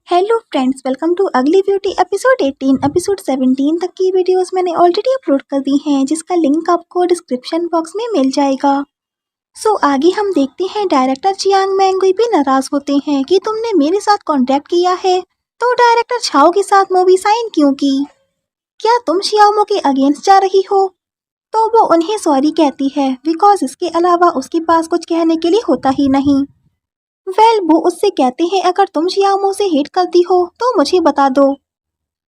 Hello friends, welcome to अगली beauty episode 18 episode 17 तक की वीडियोस मैंने ऑलरेडी अपलोड कर दी हैं, जिसका लिंक आपको डिस्क्रिप्शन बॉक्स में मिल जाएगा। आगे हम देखते हैं डायरेक्टर जियांग मैंगुई भी नाराज होते हैं कि तुमने मेरे साथ कॉन्टैक्ट किया है तो डायरेक्टर छाओ के साथ मूवी साइन क्यों की? क्या तुम शियाओमो के अगेंस्ट जा रही हो? तो वो उन्हें सॉरी कहती है बिकॉज इसके अलावा उसके पास कुछ कहने के लिए होता ही नहीं। वो उससे कहते हैं अगर तुम शियाओमो से हेट करती हो तो मुझे बता दो,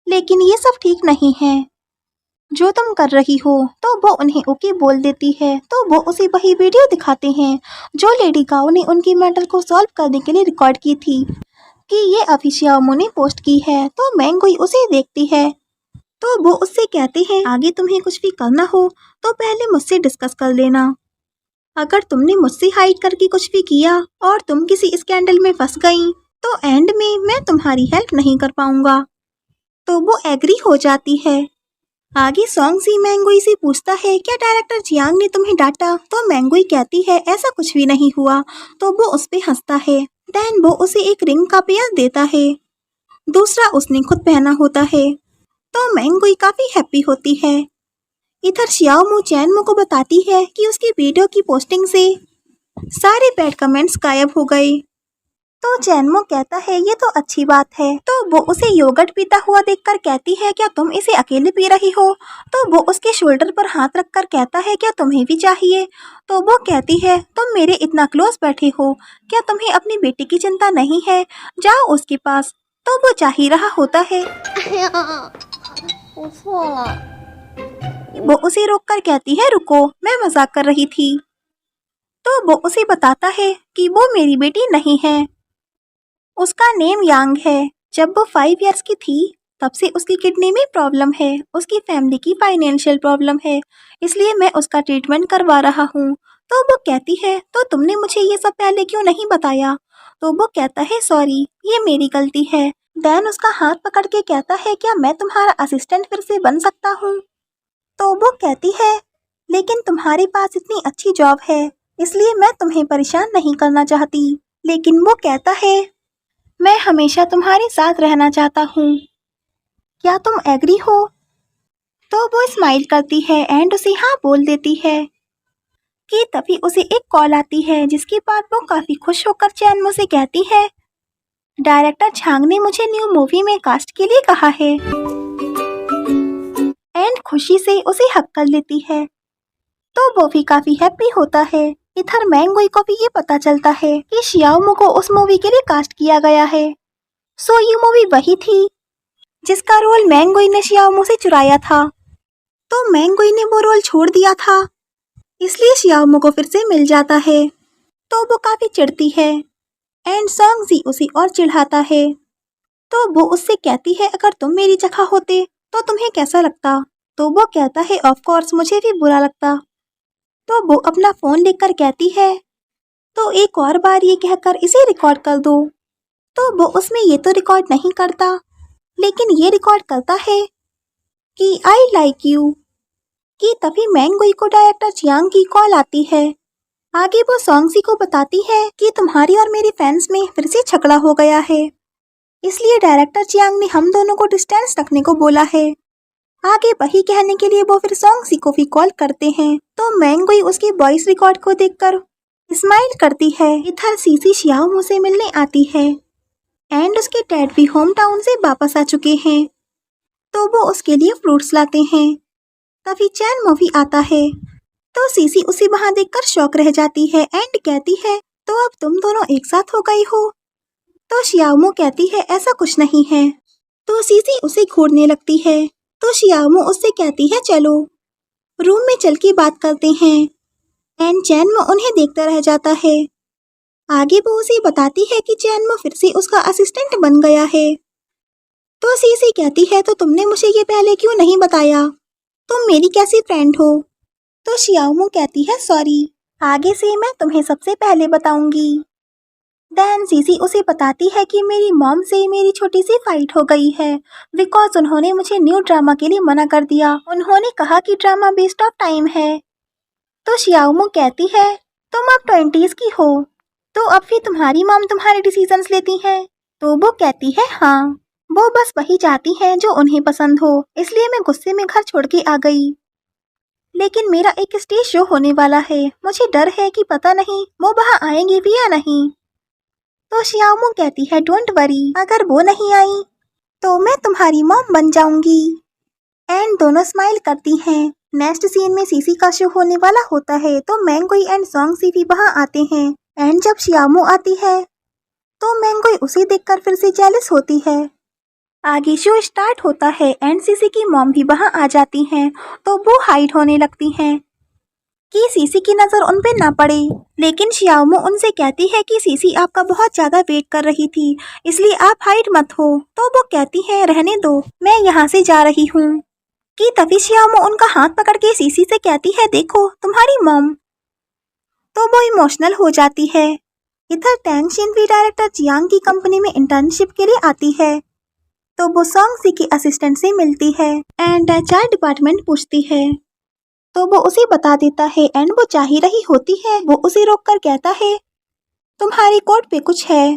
लेकिन ये सब ठीक नहीं है जो तुम कर रही हो। तो वो उन्हें ओके बोल देती है। तो वो उसे वही वीडियो दिखाते हैं जो लेडी गाओ ने उनकी मेंटल को सॉल्व करने के लिए रिकॉर्ड की थी कि ये अभी शियाओमो ने पोस्ट की है। तो मैंगुई उसे देखती है। तो वो उससे कहते हैं आगे तुम्हें कुछ भी करना हो तो पहले मुझसे डिस्कस कर लेना। अगर तुमने मुझसे हाइड करके कुछ भी किया और तुम किसी स्कैंडल में फंस गई तो एंड में मैं तुम्हारी हेल्प नहीं कर पाऊंगा। तो वो एग्री हो जाती है। आगे सॉन्ग सी मैंगुई से पूछता है क्या डायरेक्टर जियांग ने तुम्हें डांटा? तो मैंगुई कहती है ऐसा कुछ भी नहीं हुआ। तो वो उस पे हंसता है। देन वो उसे एक रिंग का पेयर देता है, दूसरा उसने खुद पहना होता है। तो मैंगुई काफी हैप्पी होती है। इधर शियाओमो चैनमो को बताती है कि उसकी वीडियो की पोस्टिंग से सारे बैड कमेंट्स गायब हो गए। तो चैनमो कहता है ये तो अच्छी बात है। तो वो उसे योगर्ट पीता हुआ देखकर कहती है क्या तुम इसे अकेले पी रही हो? तो वो उसके शोल्डर पर हाथ रखकर कहता है क्या तुम्हें भी चाहिए? तो वो कहती है तुम मेरे इतना क्लोज बैठे हो, क्या तुम्हें अपनी बेटी की चिंता नहीं है? जाओ उसके पास। तो वो जा ही रहा होता है। 我错了。 वो उसे रोककर कहती है रुको, मैं मजाक कर रही थी। तो वो उसे बताता है कि वो मेरी बेटी नहीं है, उसका नेम यांग है। जब वो 5 इयर्स की थी तब से उसकी किडनी में प्रॉब्लम है, उसकी फैमिली की फाइनेंशियल प्रॉब्लम है, इसलिए मैं उसका ट्रीटमेंट करवा रहा हूँ। तो वो कहती है तो तुमने मुझे ये सब पहले क्यों नहीं बताया? तो वो कहता है सॉरी, ये मेरी गलती है। देन उसका हाथ पकड़ के कहता है क्या मैं तुम्हारा असिस्टेंट फिर से बन सकता हूँ? तो वो कहती है लेकिन तुम्हारे पास इतनी अच्छी जॉब है इसलिए मैं तुम्हें परेशान नहीं करना चाहती। लेकिन वो कहता है मैं हमेशा तुम्हारे साथ रहना चाहता हूँ, क्या तुम एग्री हो? तो वो स्माइल करती है एंड उसे हाँ बोल देती है कि तभी उसे एक कॉल आती है, जिसके बाद वो काफी खुश होकर चैनमो से कहती है डायरेक्टर झांग ने मुझे न्यू मूवी में कास्ट के लिए कहा है एंड खुशी से उसे हक कर लेती है। तो वो भी काफी हैप्पी होता है। इधर मैंगुई को भी ये पता चलता है कि शियाओमो को उस मूवी के लिए कास्ट किया गया है। ये मूवी वही थी जिसका रोल मैंगुई ने शियाओमो से चुराया था। तो मैंगुई ने वो रोल छोड़ दिया था, इसलिए शियाओमो को फिर से मिल जाता है। तो वो काफी चिढ़ती है एंड सॉन्ग जी उसे और चिढ़ाता है। तो वो उससे कहती है अगर तुम मेरी जगह होते तो तुम्हें कैसा लगता? तो वो कहता है ऑफ कोर्स मुझे भी बुरा लगता। तो वो अपना फोन लेकर कहती है तो एक और बार ये कहकर इसे रिकॉर्ड कर दो। तो वो उसमें ये तो रिकॉर्ड नहीं करता, लेकिन ये रिकॉर्ड करता है कि आई लाइक यू। कि तभी मैंगुई को डायरेक्टर जियांग की कॉल आती है। आगे वो सॉन्गजी को बताती है कि तुम्हारी और मेरे फैंस में फिर से झगड़ा हो गया है, इसलिए डायरेक्टर जियांग ने हम दोनों को डिस्टेंस रखने को बोला है। आगे वही कहने के लिए वो फिर सॉन्गजी को भी कॉल करते हैं। तो मैंगुई उसकी वॉइस रिकॉर्ड को देखकर स्माइल करती है। इधर सीसी शियाओमो से मिलने आती है एंड उसके डैड भी होम टाउन से वापस आ चुके हैं। तो वो उसके लिए फ्रूट्स लाते हैं। तभी चैनमो भी आता है। तो सीसी उसे वहां देखकर शॉक रह जाती है एंड कहती है तो अब तुम दोनों एक साथ हो गई हो? तो शियाओमो कहती है ऐसा कुछ नहीं है। तो सीसी उसे घूरने लगती है। तो शियाओमो उससे कहती है चलो रूम में चल के बात करते हैं एंड चैनमो उन्हें देखता रह जाता है। आगे वो उसे बताती है कि चैनमो फिर से उसका असिस्टेंट बन गया है। तो सीसी कहती है तो तुमने मुझे ये पहले क्यों नहीं बताया, तुम मेरी कैसी फ्रेंड हो? तो शियाओमो कहती है सॉरी, आगे से मैं तुम्हें सबसे पहले बताऊंगी। देन सीसी उसे बताती है कि मेरी मॉम से मेरी छोटी सी फाइट हो गई है बिकॉज उन्होंने मुझे न्यू ड्रामा के लिए मना कर दिया। उन्होंने कहा कि ड्रामा वेस्ट ऑफ टाइम है। तो शियाओमो कहती है तुम अब 20s की हो, तो अब भी तुम्हारी मॉम तुम्हारे डिसीजंस लेती हैं, तो वो कहती है हाँ, वो बस वही चाहती है जो उन्हें पसंद हो, इसलिए मैं गुस्से में घर छोड़ के आ गई। लेकिन मेरा एक स्टेज शो होने वाला है, मुझे डर है कि पता नहीं वो वहाँ आएंगे भी या नहीं। तो श्यामू कहती है डोंट वरी, अगर वो नहीं आई तो मैं तुम्हारी मॉम बन जाऊंगी। एंड दोनों स्माइल करती हैं। नेक्स्ट सीन में सीसी का शो होने वाला होता है तो मैंगोई एंड सॉन्गसी भी वहाँ आते हैं। एंड जब श्यामू आती है तो मैंगोई उसे देखकर फिर से जेलस होती है। आगे शो स्टार्ट होता है एंड सीसी की मॉम भी वहाँ आ जाती हैं तो वो हाइड होने लगती हैं कि सीसी की नज़र उन पे ना पड़े। लेकिन श्यामू उनसे कहती है कि सीसी आपका बहुत ज़्यादा वेट कर रही थी, इसलिए आप हाइड मत हो। तो वो कहती है रहने दो, मैं यहाँ से जा रही हूँ। कि तभी श्यामू उनका हाथ पकड़ के सीसी से कहती है देखो तुम्हारी मॉम। तो वो इमोशनल हो जाती है। इधर टैंग शिन भी डायरेक्टर जियांग की कंपनी में इंटर्नशिप के लिए आती है तो वो सॉन्गसी की असिस्टेंट से मिलती है एंड एचआर डिपार्टमेंट पूछती है तो वो उसे बता देता है एंड वो जा ही रही होती है। वो उसे रोककर कहता है तुम्हारी कोट पे कुछ है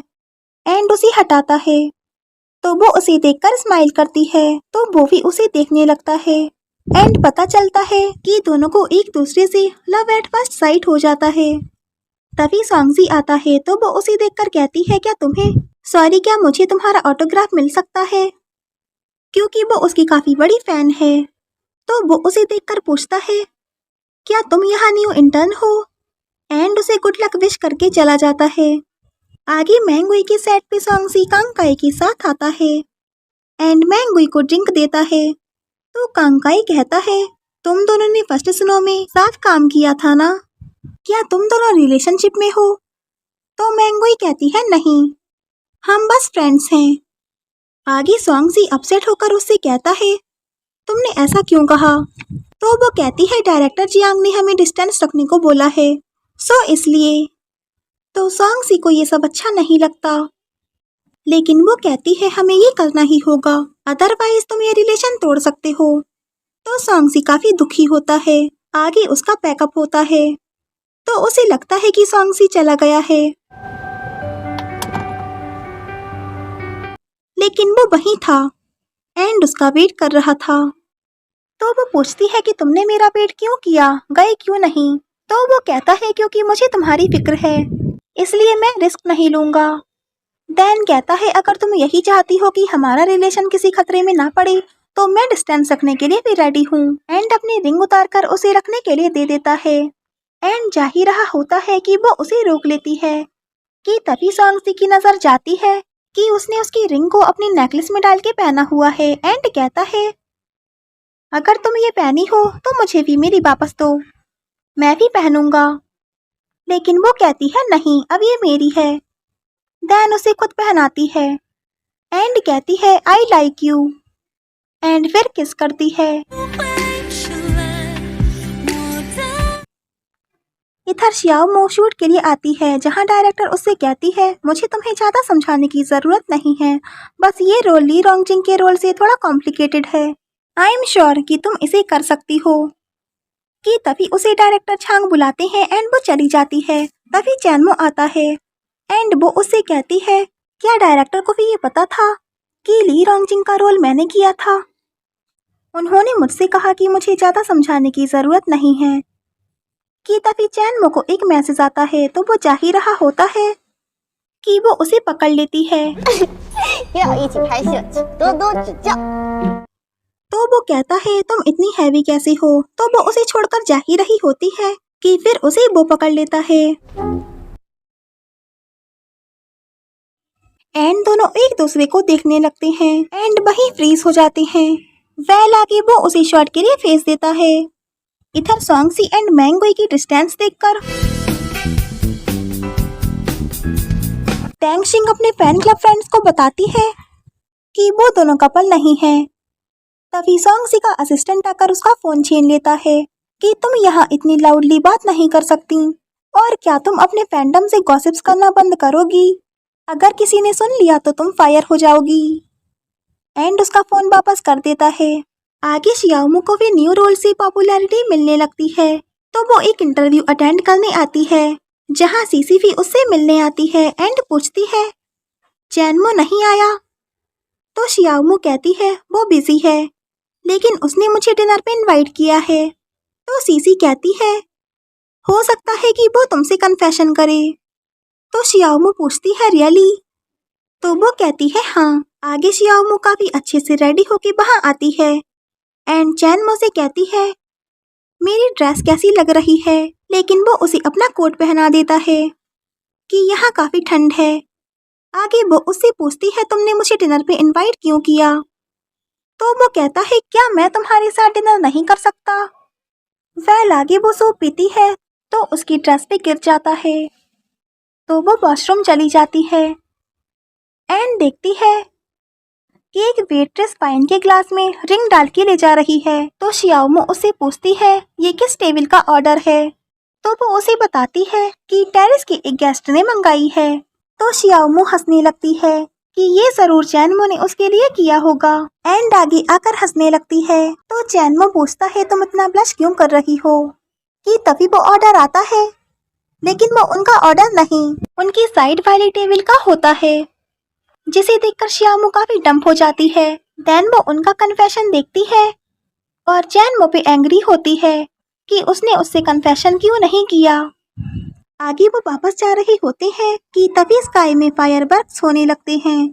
एंड उसे हटाता है तो वो उसे देखकर स्माइल करती है तो वो भी उसे देखने लगता है एंड पता चलता है कि दोनों को एक दूसरे से लव एट फर्स्ट साइट हो जाता है। तभी सॉन्गजी आता है तो वो उसे देखकर कहती है क्या तुम्हें सॉरी क्या मुझे तुम्हारा ऑटोग्राफ मिल सकता है, क्योंकि वो उसकी काफी बड़ी फैन है। तो वो उसे देखकर पूछता है क्या तुम यहाँ न्यू इंटर्न हो एंड उसे गुड लक विश करके चला जाता है। आगे मैंगोई के सेट पे सॉन्गसी कांगकाई के साथ आता है एंड मैंगोई को ड्रिंक देता है तो कांगकाई कहता है तुम दोनों ने फर्स्ट स्नो में साथ काम किया था ना, क्या तुम दोनों रिलेशनशिप में हो। तो मैंगोई कहती है नहीं, हम बस फ्रेंड्स हैं। आगे सॉन्गसी अपसेट होकर उससे कहता है तुमने ऐसा क्यों कहा। तो वो कहती है डायरेक्टर जियांग ने हमें डिस्टेंस रखने को बोला है सो इसलिए। तो सॉन्गसी को ये सब अच्छा नहीं लगता, लेकिन वो कहती है हमें ये करना ही होगा अदरवाइज तुम ये रिलेशन तोड़ सकते हो। तो सॉन्गसी काफी दुखी होता है। आगे उसका पैकअप होता है तो उसे लगता है कि सॉन्गसी चला गया है, लेकिन वो वहीं था एंड उसका वेट कर रहा था। तो वो पूछती है कि तुमने मेरा वेट क्यों किया, गए क्यों नहीं। तो वो कहता है क्योंकि मुझे तुम्हारी फिक्र है, इसलिए मैं रिस्क नहीं लूंगा। दैन कहता है अगर तुम यही चाहती हो कि हमारा रिलेशन किसी खतरे में ना पड़े तो मैं डिस्टेंस रखने के लिए भी रेडी हूँ। एंड अपनी रिंग उतार कर उसे रखने के लिए दे देता है एंड जा ही रहा होता है कि वो उसे रोक लेती है कि तभी सॉन्गसी की नजर जाती है कि उसने उसकी रिंग को अपनी नेकलेस में डाल के पहना हुआ है एंड कहता है अगर तुम ये पहनी हो तो मुझे भी मेरी वापस दो, मैं भी पहनूंगा। लेकिन वो कहती है नहीं अब ये मेरी है। दैन उसे खुद पहनाती है एंड कहती है आई लाइक यू एंड फिर किस करती है। इधर श्याओ शूट के लिए आती है जहां डायरेक्टर उससे कहती है मुझे तुम्हें ज़्यादा समझाने की ज़रूरत नहीं है, बस ये रोल ली रोंगजिंग के रोल से थोड़ा कॉम्प्लिकेटेड है, आई एम श्योर कि तुम इसे कर सकती हो। कि तभी उसे डायरेक्टर छांग बुलाते हैं एंड वो चली जाती है। तभी चैनमो आता है एंड वो उससे कहती है क्या डायरेक्टर को भी ये पता था कि ली रोंगजिंग का रोल मैंने किया था। उन्होंने मुझसे कहा कि मुझे ज़्यादा समझाने की ज़रूरत नहीं है। कि तभी चैनमो को एक मैसेज आता है तो वो जा ही रहा होता है कि वो उसे पकड़ लेती है 要一起拍摄，请多多指教。 तो वो कहता है तुम इतनी हैवी कैसे हो। तो वो उसे छोड़कर जा ही रही होती है कि फिर उसे वो पकड़ लेता है एंड दोनों एक दूसरे को देखने लगते हैं एंड वहीं फ्रीज हो जाते हैं। वेल आगे वो उसे शॉट के लिए फेस देता है। इधर सॉन्गसी एंड मैंगोई की डिस्टेंस देखकर टैंग शिंग अपने फैन क्लब फ्रेंड्स को बताती है कि वो दोनों कपल नहीं है। तभी सॉन्गसी का असिस्टेंट आकर उसका फोन छीन लेता है कि तुम यहाँ इतनी लाउडली बात नहीं कर सकती और क्या तुम अपने फैंडम से गॉसिप्स करना बंद करोगी, अगर किसी ने सुन लिया तो तुम फायर हो जाओगी। एंड उसका फोन वापस कर देता है। आगे शियाओमू को भी न्यू रोल से पॉपुलैरिटी मिलने लगती है तो वो एक इंटरव्यू अटेंड करने आती है जहाँ सीसी भी उससे मिलने आती है एंड पूछती है चैनमो नहीं आया। तो शियाओमू कहती है वो बिजी है, लेकिन उसने मुझे डिनर पे इनवाइट किया है। तो सीसी कहती है हो सकता है कि वो तुमसे कन्फेशन करे। तो शियाओमू पूछती है रियली? तो वो कहती है हाँ। आगे शियाओमू काफी अच्छे से रेडी होके वहां आती है एंड चैनमो से कहती है मेरी ड्रेस कैसी लग रही है, लेकिन वो उसे अपना कोट पहना देता है कि यहाँ काफी ठंड है। आगे वो उससे पूछती है तुमने मुझे डिनर पे इनवाइट क्यों किया? तो वो कहता है क्या मैं तुम्हारे साथ डिनर नहीं कर सकता? वेल आगे वो सूप पीती है तो उसकी ड्रेस पे गिर जाता है। तो वो वॉशरूम चली जाती है एंड देखती है कि एक वेट्रेस वाइन के ग्लास में रिंग डाल के ले जा रही है। तो शियाओमो उससे पूछती है ये किस टेबल का ऑर्डर है? तो वो उसे बताती है कि टेरेस के एक गेस्ट ने मंगाई है। तो शियाओमो हंसने लगती है कि ये जरूर चैनमो ने उसके लिए किया होगा एंड आगे आकर हंसने लगती है। तो चैनमो पूछता है तुम इतना ब्लश क्यों कर रही हो? कि तभी वो ऑर्डर आता है, लेकिन वो उनका ऑर्डर नहीं, उनकी साइड वाली टेबल का होता है, जिसे देखकर शियाओमो काफी डंप हो जाती है। देन वो उनका कन्फेशन देखती है और चैनमो पे एंग्री होती है कि उसने उससे कन्फेशन क्यों नहीं किया। आगे वो वापस जा रहे होते हैं कि तभी स्काई में फायरवर्क्स होने लगते हैं।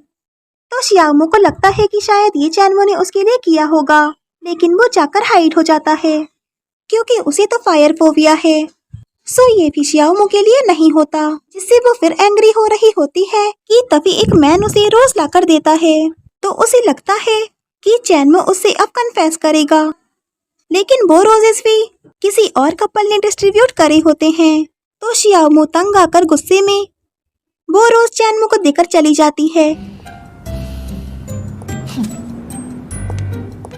तो शियाओमो को लगता है कि शायद ये चैनमो ने उसके लिए किया होगा, लेकिन वो जाकर हाइड हो जाता है क्योंकि उसे तो फायर फोबिया है। सो ये भी शियाओमो के लिए नहीं होता, जिससे वो फिर एंग्री हो रही होती है कि तभी एक मैन उसे रोज लाकर देता है। तो उसे लगता है कि चैनमो उससे अब कन्फेस करेगा, लेकिन वो रोजेस भी किसी और कपल ने डिस्ट्रीब्यूट करे होते हैं। तो शियाओमो तंग आकर गुस्से में वो रोज चैनमो को देकर चली जाती है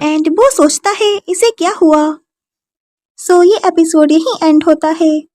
एंड वो सोचता है इसे क्या हुआ। सो ये एपिसोड यहीं एंड होता है।